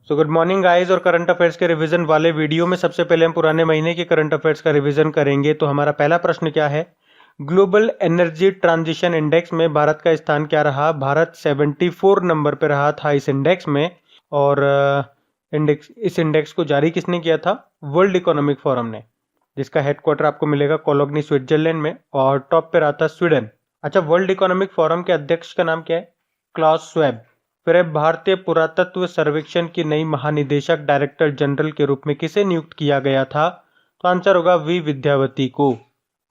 So good morning guys. और current affairs के revision वाले वीडियो में सबसे पहले हम पुराने महीने के करंट अफेयर्स का रिवीजन करेंगे। तो हमारा पहला प्रश्न क्या है, ग्लोबल एनर्जी ट्रांजिशन इंडेक्स में भारत का स्थान क्या रहा। भारत 74 नंबर पे रहा था इस इंडेक्स में। और इस इंडेक्स को जारी किसने किया था, वर्ल्ड इकोनॉमिक फोरम ने, जिसका हेडक्वार्टर आपको मिलेगा कोलोग्नी स्विट्जरलैंड में। और टॉप पे रहा था स्वीडन। अच्छा, वर्ल्ड इकोनॉमिक फोरम के अध्यक्ष का नाम क्या है, क्लाउस स्वेब। फिर भारतीय पुरातत्व सर्वेक्षण की नई महानिदेशक डायरेक्टर जनरल के रूप में किसे नियुक्त किया गया था। तो आंसर होगा वी विद्यावती को।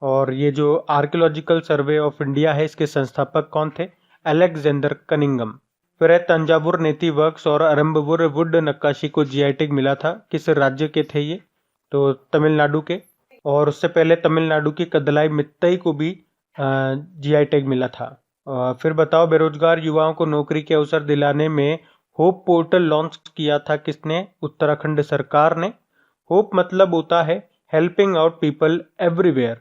और ये जो आर्कियोलॉजिकल सर्वे ऑफ इंडिया है, इसके संस्थापक कौन थे, अलेक्जेंडर कनिंगम। फिर है तंजावुर नेती वर्क्स और अरंबवुर वुड नक्काशी को जीआई टैग मिला था, किस राज्य के थे ये, तो तमिलनाडु के। और उससे पहले तमिलनाडु की कदलाई मित्तई को भी जीआई टैग मिला था। फिर बताओ, बेरोजगार युवाओं को नौकरी के अवसर दिलाने में होप पोर्टल लॉन्च किया था किसने, उत्तराखंड सरकार ने। होप मतलब होता है helping out people everywhere.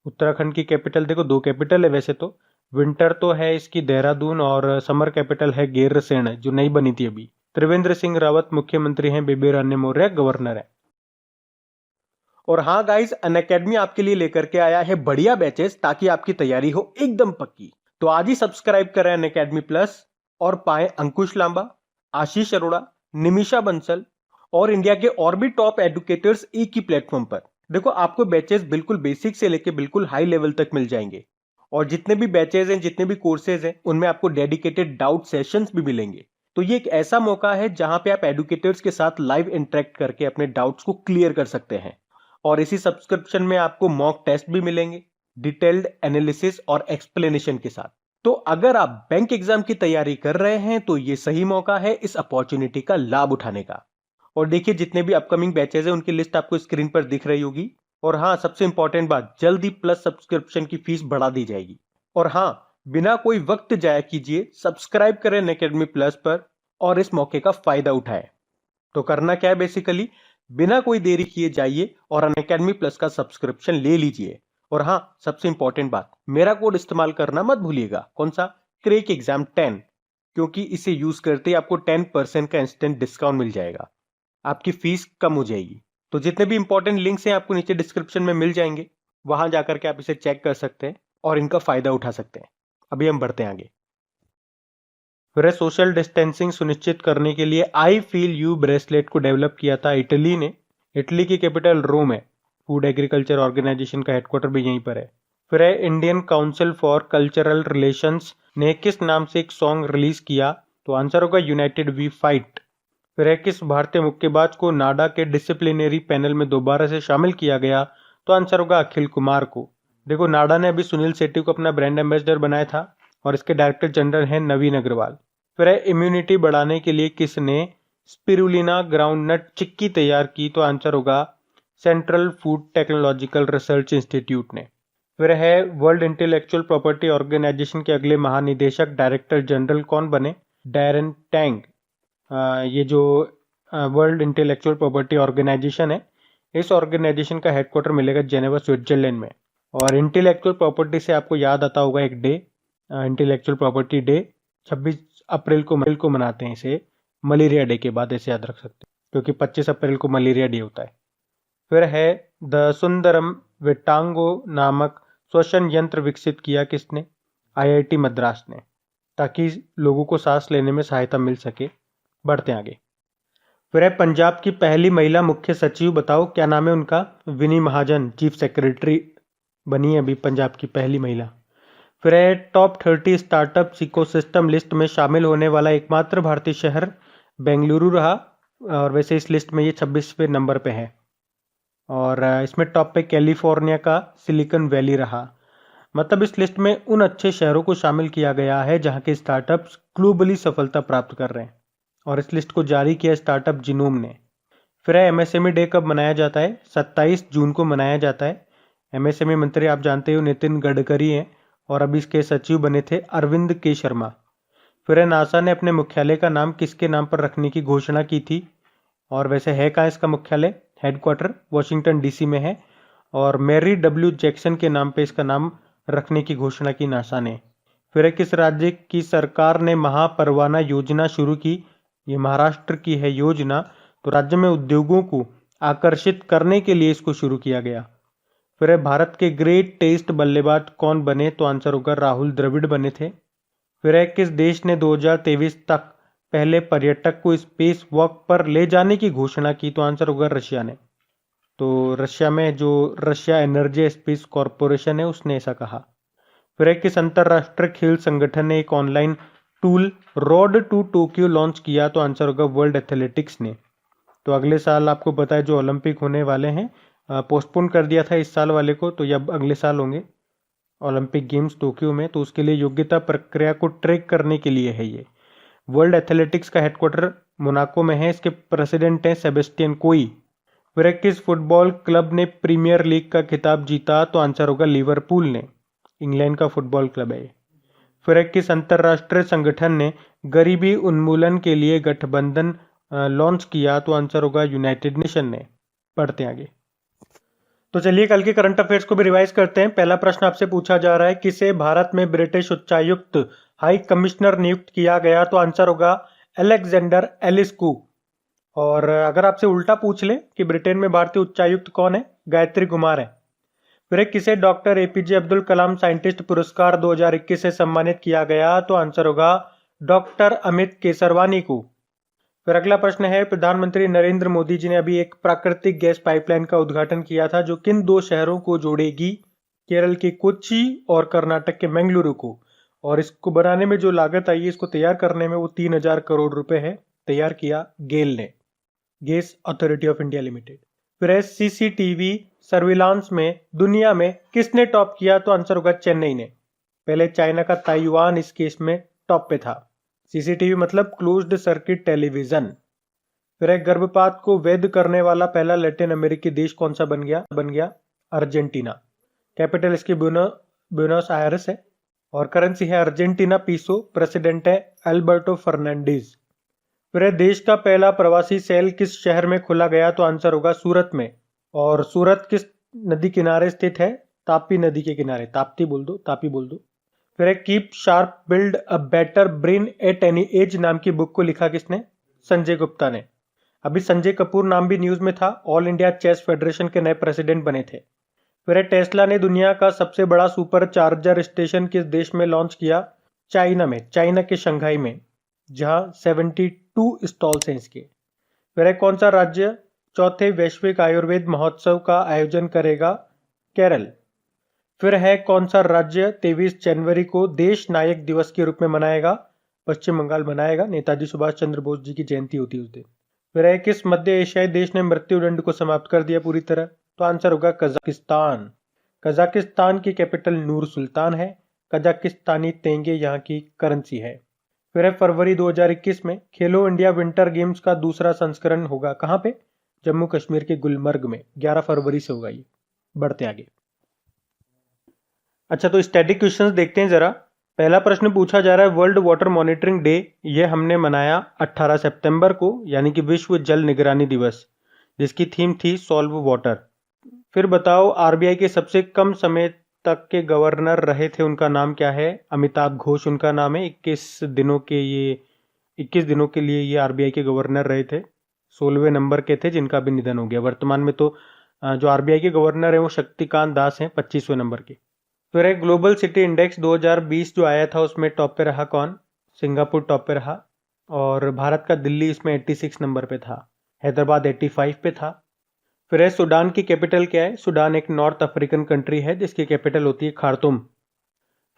Uttarakhand की कैपिटल देखो, दो कैपिटल है वैसे तो, विंटर तो है इसकी देहरादून और समर कैपिटल है गैरसेन जो नई बनी थी अभी। त्रिवेंद्र सिंह रावत मुख्यमंत्री हैं, बेबी रानी मौर्य गवर्नर है। और हाँ गाइस, अनअकैडमी आपके लिए लेकर के आया है बढ़िया बैचेस ताकि आपकी तैयारी हो एकदम पक्की। तो आज ही सब्सक्राइब करें अनअकैडमी प्लस और पाएं अंकुश लांबा, आशीष अरोड़ा, निमिषा बंसल और इंडिया के और भी टॉप एडुकेटर्स एक ही प्लेटफॉर्म पर। देखो, आपको बैचेस बिल्कुल बेसिक से लेके बिल्कुल हाई लेवल तक मिल जाएंगे। और जितने भी बैचेस हैं, जितने भी कोर्सेज हैं, उनमें आपको डेडिकेटेड डाउट सेशंस भी मिलेंगे। तो ये एक ऐसा मौका है जहां पे आप एडुकेटर्स के साथ लाइव इंटरेक्ट करके अपने डाउट्स को क्लियर कर सकते हैं। और इसी सब्सक्रिप्शन में आपको मॉक टेस्ट भी मिलेंगे, डिटेल्ड एनालिसिस और एक्सप्लेनेशन के साथ। तो अगर आप बैंक एग्जाम की तैयारी कर रहे हैं तो ये सही मौका है इस अपॉर्चुनिटी का लाभ उठाने का। और देखिए, जितने भी अपकमिंग बैचेज हैं उनकी लिस्ट आपको स्क्रीन पर दिख रही होगी। और हाँ, सबसे इंपॉर्टेंट बात, जल्दी प्लस सब्सक्रिप्शन की फीस बढ़ा दी जाएगी। और हाँ, बिना कोई वक्त जाया कीजिए, सब्सक्राइब करें अनअकैडमी प्लस पर और इस मौके का फायदा उठाएं। तो करना क्या है, बेसिकली बिना कोई देरी किए जाइए और अनअकैडमी प्लस का सब्सक्रिप्शन ले लीजिए। और हाँ, सबसे इंपॉर्टेंट बात, मेरा कोड इस्तेमाल करना मत भूलिएगा। कौन सा, क्रैक एग्जाम 10, क्योंकि इसे यूज करते ही आपको 10% का इंस्टेंट डिस्काउंट मिल जाएगा, आपकी फीस कम हो जाएगी। तो जितने भी इंपॉर्टेंट लिंक्स हैं आपको नीचे डिस्क्रिप्शन में मिल जाएंगे, वहां जाकर के आप इसे चेक कर सकते हैं और इनका फायदा उठा सकते हैं। अभी हम बढ़ते हैं आगे। फिर सोशल डिस्टेंसिंग सुनिश्चित करने के लिए आई फील यू ब्रेसलेट को डेवलप किया था इटली ने। इटली की कैपिटल रोम है। फूड एग्रीकल्चर ऑर्गेनाइजेशन का हेडक्वार्टर भी यहीं पर है। फिर है Indian council for cultural relations ने किस नाम से एक सॉन्ग रिलीज किया। तो आंसर होगा यूनाइटेड वी फाइट। फिर है किस भारतीय मुक्केबाज को नाडा के डिसिप्लिनरी पैनल में दोबारा से शामिल किया गया। तो आंसर होगा अखिल कुमार को। देखो, नाडा ने अभी सुनील शेट्टी को अपना ब्रांड एम्बेसडर बनाया था और इसके डायरेक्टर जनरल हैं नवीन अग्रवाल। फिर है इम्यूनिटी बढ़ाने के लिए किसने स्पिरुलिना ग्राउंडनट चिक्की तैयार की। तो आंसर होगा central food technological research institute ने। फिर है वर्ल्ड इंटेलेक्चुअल प्रॉपर्टी ऑर्गेनाइजेशन के अगले महानिदेशक डायरेक्टर जनरल कौन बने, डैरन टैंग। ये जो वर्ल्ड इंटेलेक्चुअल प्रॉपर्टी ऑर्गेनाइजेशन है, इस ऑर्गेनाइजेशन का हेडक्वार्टर मिलेगा जेनेवा स्विट्जरलैंड में। और इंटेलेक्चुअल प्रॉपर्टी से आपको याद आता होगा एक डे, इंटेलेक्चुअल प्रॉपर्टी डे 26 अप्रैल को मनाते हैं इसे, मलेरिया डे के बाद, ऐसे याद रख सकते हैं, क्योंकि 25 अप्रैल को मलेरिया डे होता है। फिर है द सुंदरम वेटांगो नामक श्वसन यंत्र विकसित किया किसने, आईआईटी मद्रास ने, ताकि लोगों को सांस लेने में सहायता मिल सके। बढ़ते हैं आगे। फिर है पंजाब की पहली महिला मुख्य सचिव, बताओ क्या नाम है उनका, विनी महाजन, चीफ सेक्रेटरी बनी है अभी पंजाब की पहली महिला। फिर है टॉप 30 स्टार्टअप इकोसिस्टम लिस्ट में शामिल होने वाला एकमात्र भारतीय शहर बेंगलुरु रहा। और वैसे इस लिस्ट में ये 26वें नंबर पे है। और इसमें टॉप पे कैलिफोर्निया का सिलिकॉन वैली रहा। मतलब इस लिस्ट में उन अच्छे शहरों को शामिल किया गया है जहां के स्टार्टअप्स ग्लोबली सफलता प्राप्त कर रहे हैं। और इस लिस्ट को जारी किया स्टार्टअप जिनोम ने। फिर है एमएसएमई डे कब मनाया जाता है, 27 जून को मनाया जाता है। एमएसएमई मंत्री आप जानते हो नितिन गडकरी हैं और अभी इसके सचिव बने थे अरविंद के शर्मा। फिर है नासा ने अपने मुख्यालय का नाम किसके नाम पर रखने की घोषणा की थी, और वैसे है कहाँ इसका मुख्यालय, हेडक्वार्टर वॉशिंगटन डीसी में है। और मैरी डब्ल्यू जैक्सन के नाम पे इसका नाम रखने की घोषणा की नासा ने। फिर है किस राज्य की सरकार ने महापरवाना योजना शुरू की, ये महाराष्ट्र की है योजना। तो राज्य में उद्योगों को आकर्षित करने के लिए इसको शुरू किया गया। फिर है भारत के ग्रेट टेस्ट बल्लेबाज कौन बने? तो आंसर होगा राहुल द्रविड़ बने थे। फिर है किस देश ने 2023 तक पहले पर्यटक को स्पेस वॉक पर ले जाने की घोषणा की? तो आंसर होगा रशिया ने। तो रशिया में जो रशिया एनर्जी स्पेस कॉरपोरेशन है उसने ऐसा कहा। फिर है किस अंतरराष्ट्रीय खेल संगठन ने एक online tool road to Tokyo launch किया? तो आंसर होगा वर्ल्ड एथलेटिक्स ने। तो अगले साल आपको पता है जो ओलंपिक होने वाले हैं, पोस्टपोन कर दिया था इस साल वाले को, तो ये अब अगले साल होंगे ओलंपिक गेम्स टोक्यो में। तो उसके लिए योग्यता प्रक्रिया को ट्रैक करने के लिए है ये। वर्ल्ड एथलेटिक्स का हेडक्वार्टर मोनाको में है। इसके प्रेसिडेंट हैं सेबेस्टियन कोई। फिर किस फुटबॉल क्लब ने प्रीमियर लीग का खिताब जीता? तो आंसर होगा लिवरपूल ने। इंग्लैंड का फुटबॉल क्लब है। फिर किस अंतरराष्ट्रीय संगठन ने गरीबी उन्मूलन के लिए गठबंधन लॉन्च किया? तो आंसर होगा यूनाइटेड नेशन ने। पढ़ते हैं आगे। तो चलिए कल के करंट अफेयर्स को भी रिवाइज करते हैं। पहला प्रश्न आपसे पूछा जा रहा है, किसे भारत में ब्रिटिश उच्चायुक्त हाई कमिश्नर नियुक्त किया गया? तो आंसर होगा अलेक्जेंडर एलिस्कू। और अगर आपसे उल्टा पूछ ले कि ब्रिटेन में भारतीय उच्चायुक्त कौन है? गायत्री कुमार है। फिर किसे doctor APJ Abdul Kalam scientist पुरस्कार 2021 से सम्मानित किया गया? तो आंसर होगा डॉक्टर अमित केसरवानी को। फिर अगला प्रश्न है, प्रधानमंत्री नरेंद्र मोदी जी ने अभी एक प्राकृतिक गैस पाइपलाइन का उद्घाटन किया था जो किन दो शहरों को जोड़ेगी? केरल के कोच्चि और कर्नाटक के मंगलुरु को। और इसको बनाने में जो लागत आई है, इसको तैयार करने में, वो 3000 करोड़ रुपए है। तैयार किया गेल ने, gas authority of India limited. फिर सीसीटीवी सर्विलांस में दुनिया में किसने टॉप किया? तो आंसर होगा चेन्नई ने। पहले चाइना का ताइवान इस केस में टॉप पे था। सीसीटीवी मतलब क्लोज्ड सर्किट टेलीविजन। फिर गर्भपात को वैध करने वाला पहला लैटिन अमेरिकी देश कौन सा बन गया? अर्जेंटीना। कैपिटल इसकी ब्यूनस आयर्स है और करेंसी है अर्जेंटीना पीसो। प्रेसिडेंट है अल्बर्टो फर्नांडीज। फिर देश का पहला प्रवासी सेल किस शहर में खोला गया? तो आंसर होगा सूरत में। और सूरत किस नदी किनारे स्थित है? तापी नदी के किनारे। ताप्ती बोल दो, तापी बोल दो। फिर keep sharp build a better brain at any as नाम की बुक को लिखा किसने? संजय गुप्ता ने। अभी संजय कपूर नाम भी न्यूज में था। ऑल इंडिया चेस फेडरेशन के नए प्रेसिडेंट बने थे। फिर टेस्ला ने दुनिया का सबसे बड़ा सुपर चार्जर स्टेशन किस देश में लॉन्च किया? चाइना में, चाइना के शंघाई में, जहां 72 स्टॉल्स हैं इसके। फिर कौन सा राज्य चौथे वैश्विक आयुर्वेद महोत्सव का आयोजन करेगा? केरल। फिर है कौन सा राज्य 23 जनवरी को देश नायक दिवस के रूप में मनाएगा? पश्चिम बंगाल मनाएगा। नेताजी सुभाष चंद्र बोस जी की जयंती होती है उस दिन। फिर है किस मध्य एशियाई देश ने मृत्युदंड को समाप्त कर दिया पूरी तरह? तो आंसर होगा कजाकिस्तान। कजाकिस्तान की कैपिटल नूर सुल्तान है। कजाकिस्तानी तेंगे यहाँ की करेंसी है। फिर है फरवरी 2021 में खेलो इंडिया विंटर गेम्स का दूसरा संस्करण होगा कहाँ पे? जम्मू कश्मीर के गुलमर्ग में। 11 फरवरी से होगा ये। बढ़ते आगे। अच्छा, तो स्टैटिक क्वेश्चंस देखते हैं जरा। पहला प्रश्न पूछा जा रहा है, वर्ल्ड वाटर मॉनिटरिंग डे ये हमने मनाया 18 सितंबर को, यानी कि विश्व जल निगरानी दिवस, जिसकी थीम थी सॉल्व वाटर। फिर बताओ आरबीआई के सबसे कम समय तक के गवर्नर रहे थे, उनका नाम क्या है? अमिताभ घोष उनका नाम है। 21 दिनों के लिए ये आरबीआई के गवर्नर रहे थे। 16वें नंबर के थे, जिनका भी निधन हो गया। वर्तमान में तो जो आरबीआई के गवर्नर है वो शक्तिकांत दास हैं, 25वें नंबर के। फिर एक ग्लोबल सिटी इंडेक्स 2020 जो आया था उसमें टॉप पे रहा कौन? सिंगापुर टॉप पे रहा। और भारत का दिल्ली इसमें 86 नंबर पे था। हैदराबाद 85 पे था। फिर सूडान की कैपिटल क्या है? सूडान एक नॉर्थ अफ्रीकन कंट्री है जिसकी कैपिटल होती है खार्तूम।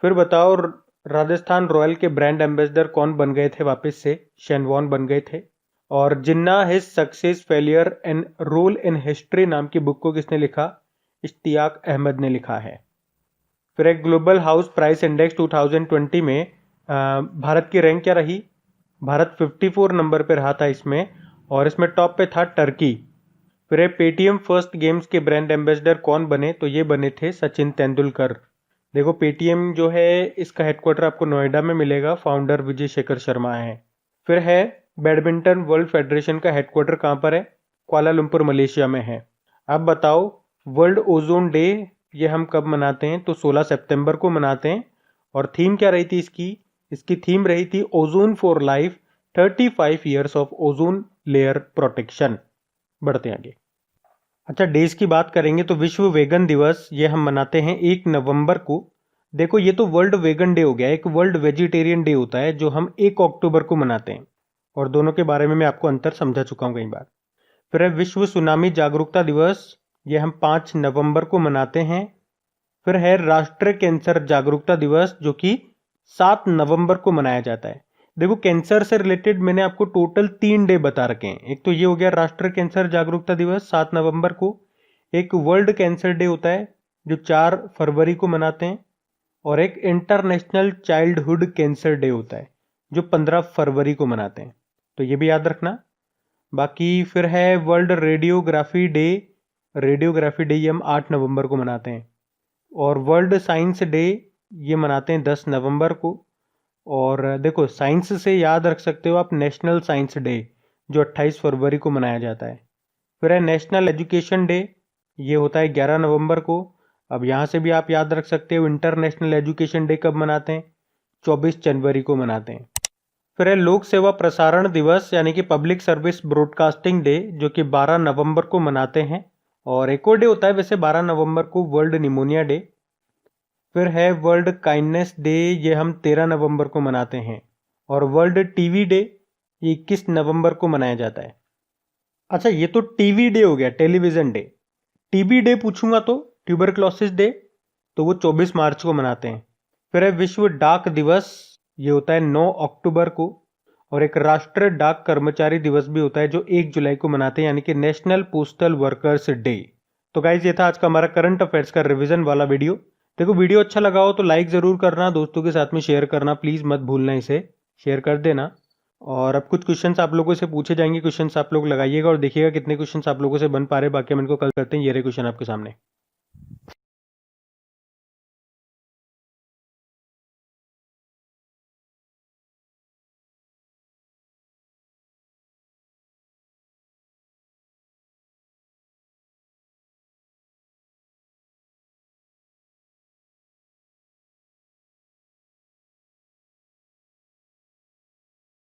फिर बताओ राजस्थान रॉयल के ब्रांड एम्बेसडर कौन बन गए थे वापस से? शेन वॉन बन गए थे। और Jinnah his success failure and role in history नाम की बुक को किसने लिखा? इश्तियाक अहमद ने लिखा है। फिर एक ग्लोबल हाउस प्राइस इंडेक्स 2020 में भारत की रैंक क्या रही? भारत 54 नंबर पे रहा था इसमें, और इसमें टॉप पे था टर्की। फिर पेटीएम फर्स्ट गेम्स के ब्रांड एम्बेसडर कौन बने? तो ये बने थे सचिन तेंदुलकर। देखो पेटीएम जो है इसका हेडक्वार्टर आपको नोएडा में मिलेगा। फाउंडर विजय शेखर शर्मा है। फिर है बैडमिंटन वर्ल्ड फेडरेशन का हेडक्वार्टर कहाँ पर है? कुआलालंपुर मलेशिया में है। अब बताओ वर्ल्ड ओजोन डे ये हम कब मनाते हैं? तो 16 सितंबर को मनाते हैं। और थीम क्या रही थी इसकी? इसकी थीम रही थी ozone for life, 35 years of ozone layer protection. बढ़ते आगे। अच्छा, डेज की बात करेंगे तो विश्व वेगन दिवस ये हम मनाते हैं 1 नवंबर को। देखो, ये तो वर्ल्ड वेगन डे हो गया, एक वर्ल्ड वेजिटेरियन डे होता है जो हम 1 अक्टूबर को मनाते हैं, और दोनों के बारे में मैं आपको अंतर समझा चुका हूं कई बार। फिर है विश्व सुनामी जागरूकता दिवस, ये हम 5 नवंबर को मनाते हैं। फिर है राष्ट्रीय कैंसर जागरूकता दिवस, जो कि 7 नवंबर को मनाया जाता है। देखो, कैंसर से रिलेटेड मैंने आपको टोटल 3 डे बता रखे हैं। एक तो ये हो गया राष्ट्रीय कैंसर जागरूकता दिवस 7 नवंबर को, एक वर्ल्ड कैंसर डे होता है जो 4 फरवरी को मनाते हैं, और एक इंटरनेशनल चाइल्डहुड कैंसर डे होता है जो 15 फरवरी को मनाते हैं, तो ये भी याद रखना। बाकी फिर है world radiography day, radiography day ये हम 8 नवंबर को मनाते हैं, और वर्ल्ड साइंस डे ये मनाते हैं 10 नवंबर को। और देखो, साइंस से याद रख सकते हो आप नेशनल साइंस डे जो 28 फरवरी को मनाया जाता है। फिर है नेशनल एजुकेशन डे, ये होता है 11 नवंबर को। अब यहाँ से भी आप याद रख सकते हो इंटरनेशनल एजुकेशन डे कब मनाते हैं, 24 जनवरी को मनाते हैं। फिर है लोक सेवा प्रसारण दिवस यानी कि पब्लिक सर्विस ब्रॉडकास्टिंग डे, जो कि 12 नवंबर को मनाते हैं। और एक और डे होता है वैसे 12 नवंबर को, वर्ल्ड निमोनिया डे। फिर है वर्ल्ड काइंडनेस डे, ये हम 13 नवंबर को मनाते हैं। और वर्ल्ड टीवी डे ये 21 नवंबर को मनाया जाता है। अच्छा, ये तो टीवी डे हो गया, टेलीविजन डे। टीबी डे पूछूंगा तो ट्यूबरक्लोसिस डे, तो वो 24 मार्च को मनाते हैं। फिर है विश्व डाक दिवस, ये होता है 9 अक्टूबर को। और एक राष्ट्रीय डाक कर्मचारी दिवस भी होता है जो 1 जुलाई को मनाते हैं, यानी कि नेशनल पोस्टल वर्कर्स डे। तो गाइज, ये था आज का हमारा करंट अफेयर्स का रिवीजन वाला वीडियो। देखो, वीडियो अच्छा लगा हो तो लाइक ज़रूर करना, दोस्तों के साथ में शेयर करना, प्लीज़ मत भूलना, इसे शेयर कर देना। और अब कुछ क्वेश्चंस आप लोगों से पूछे जाएंगे, क्वेश्चंस आप लोग लगाइएगा और देखिएगा कितने क्वेश्चंस आप लोगों से बन पा रहे, बाकी हम इनको कल करते हैं। ये रहे क्वेश्चन आपके सामने।